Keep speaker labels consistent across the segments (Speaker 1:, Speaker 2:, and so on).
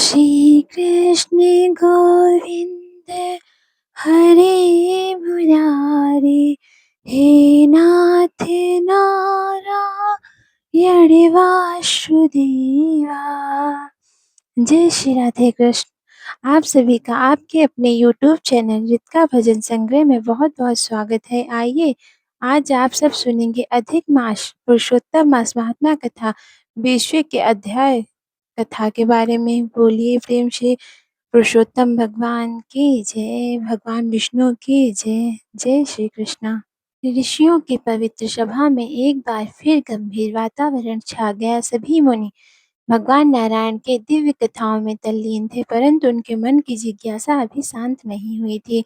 Speaker 1: श्री कृष्ण गोविंद हरे मुरारे, हे नाथ नारायण वासुदेवा। जय श्री राधे कृष्ण। आप सभी का आपके अपने YouTube चैनल रित का भजन संग्रह में बहुत बहुत स्वागत है। आइए आज आप सब सुनेंगे अधिक मास पुरुषोत्तम मास महात्मा कथा 20वें के अध्याय कथा के बारे में। बोलिए प्रेम से पुरुषोत्तम भगवान की जय, भगवान विष्णु की जय। जय श्री कृष्णा। ऋषियों की पवित्र सभा में एक बार फिर गंभीर वातावरण छा गया। सभी मुनि भगवान नारायण के दिव्य कथाओं में तल्लीन थे, परंतु उनके मन की जिज्ञासा अभी शांत नहीं हुई थी।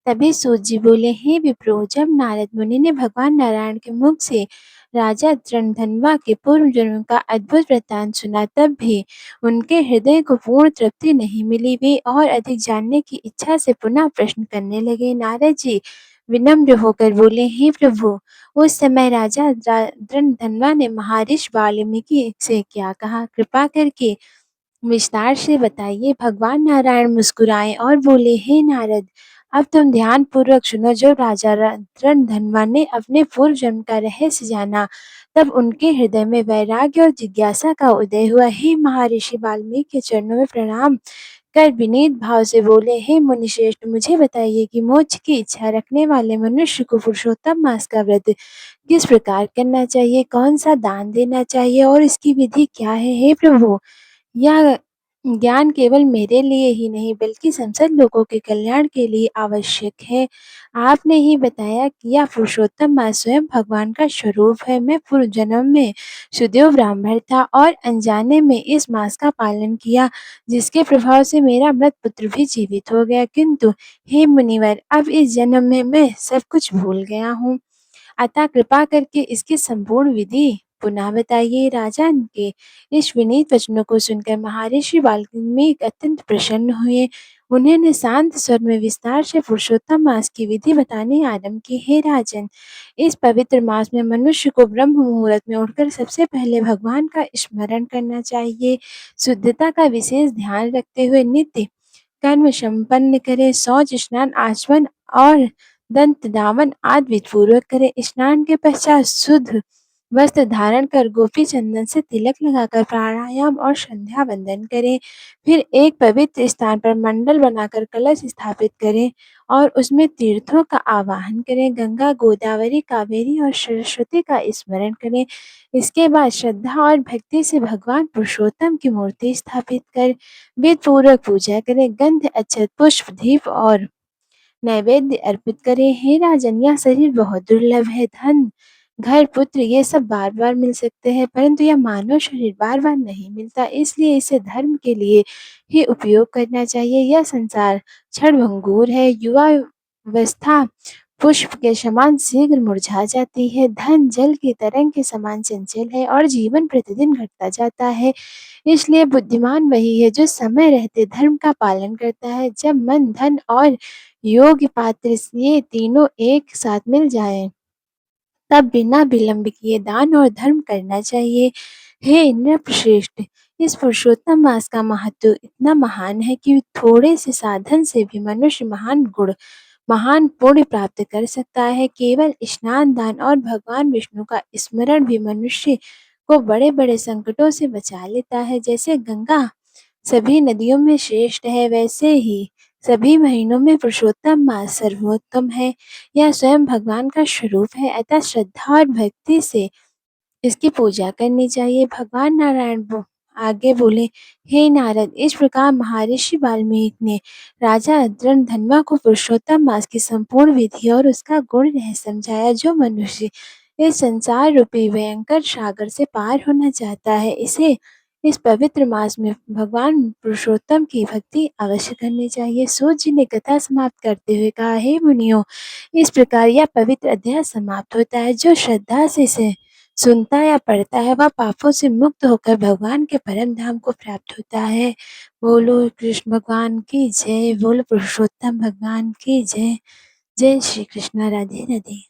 Speaker 1: तभी सूत जी बोले, हे विप्रो, जब नारद मुनि ने भगवान नारायण के मुख से राजा रणधनवा के पूर्व जन्म का अद्भुत वृत्तांत सुना, तब भी उनके हृदय को पूर्ण तृप्ति नहीं मिली। वे और अधिक जानने की इच्छा से पुनः प्रश्न करने लगे। नारद जी विनम्र होकर बोले, हे प्रभु, उस समय राजा रणधनवा ने महर्षि वाल्मीकि से क्या कहा? कृपा करके विस्तार से बताइए। भगवान नारायण मुस्कुराए और बोले, हे नारद, अब तुम ध्यान पूर्वक सुनो। जब राजा रणधनवा ने अपने पूर्व जन्म का रहस्य जाना, तब उनके हृदय में वैराग्य और जिज्ञासा का उदय हुआ। हे महर्षि वाल्मीकि के चरणों में प्रणाम कर विनीत भाव से बोले, हे मुनिश्रेष्ठ, मुझे बताइए कि मोक्ष की इच्छा रखने वाले मनुष्य को पुरुषोत्तम मास का व्रत किस प्रकार करना चाहिए? कौन सा दान देना चाहिए और इसकी विधि क्या है? हे प्रभु, यह ज्ञान केवल मेरे लिए ही नहीं बल्कि संसार लोगों के कल्याण के लिए आवश्यक है। आपने ही बताया कि यह पुरुषोत्तम मास स्वयं भगवान का स्वरूप है। मैं पूर्व जन्म में सुदेव ब्राह्मण था और अनजाने में इस मास का पालन किया, जिसके प्रभाव से मेरा मृत पुत्र भी जीवित हो गया। किंतु हे मुनिवर, अब इस जन्म में मैं सब कुछ भूल गया हूँ, अतः कृपा करके इसकी संपूर्ण विधि पुनः बताइए। राजा के इस विनीत वचनों को सुनकर महर्षि वाल्मीकि अत्यंत प्रसन्न हुए। उन्होंने शांत स्वर में विस्तार से पुरुषोत्तम मास की विधि बताने आरंभ की। हे राजन, इस पवित्र मास में मनुष्य को ब्रह्म मुहूर्त में उठकर सबसे पहले भगवान का स्मरण करना चाहिए। शुद्धता का विशेष ध्यान रखते हुए नित्य कर्म संपन्न करे। शौच, स्नान, आचमन और दंत धावन आदि विधिपूर्वक करे। स्नान के पश्चात शुद्ध वस्त्र धारण कर गोपी चंदन से तिलक लगाकर प्राणायाम और संध्या वंदन करें। फिर एक पवित्र स्थान पर मंडल बनाकर कलश स्थापित करें और उसमें तीर्थों का आवाहन करें। गंगा, गोदावरी, कावेरी और सरस्वती का स्मरण करें। इसके बाद श्रद्धा और भक्ति से भगवान पुरुषोत्तम की मूर्ति स्थापित कर वेद पूर्वक पूजा करें। गंध, अक्षत, पुष्प, दीप और नैवेद्य अर्पित करें। हे राजन, यह शरीर बहुत दुर्लभ है। धन, घर, पुत्र ये सब बार बार मिल सकते हैं, परंतु यह मानव शरीर बार बार नहीं मिलता, इसलिए इसे धर्म के लिए ही उपयोग करना चाहिए। यह संसार क्षणभंगुर है। युवा अवस्था पुष्प के समान शीघ्र मुरझा जाती है। धन जल की तरंग के समान चंचल है और जीवन प्रतिदिन घटता जाता है। इसलिए बुद्धिमान वही है जो समय रहते धर्म का पालन करता है। जब मन, धन और योग्य पात्र ये तीनों एक साथ मिल जाएं, तब बिना विलंब किए दान और धर्म करना चाहिए। हे नृपश्रेष्ठ, इस पुरुषोत्तम मास का महत्व इतना महान है कि थोड़े से साधन से भी मनुष्य महान पुण्य प्राप्त कर सकता है। केवल स्नान, दान और भगवान विष्णु का स्मरण भी मनुष्य को बड़े बड़े संकटों से बचा लेता है। जैसे गंगा सभी नदियों में श्रेष्ठ है, वैसे ही सभी महीनों में पुरुषोत्तम मास सर्वोत्तम है। यह स्वयं भगवान का स्वरूप है, अतः श्रद्धा और भक्ति से इसकी पूजा करनी चाहिए। भगवान नारायण आगे बोले, हे नारद, इस प्रकार महर्षि वाल्मीकि ने राजा रणधनवा को पुरुषोत्तम मास की संपूर्ण विधि और उसका गुण रहस्य समझाया। जो मनुष्य इस संसार रूपी भयंकर सागर से पार होना चाहता है, इसे इस पवित्र मास में भगवान पुरुषोत्तम की भक्ति अवश्य करनी चाहिए। सूत जी ने कथा समाप्त करते हुए कहा, हे मुनियों, इस प्रकार यह पवित्र अध्याय समाप्त होता है। जो श्रद्धा से इसे सुनता या पढ़ता है, वह पापों से मुक्त होकर भगवान के परम धाम को प्राप्त होता है। बोलो कृष्ण भगवान की जय, बोलो पुरुषोत्तम भगवान की जय। जय श्री कृष्ण। राधे राधे।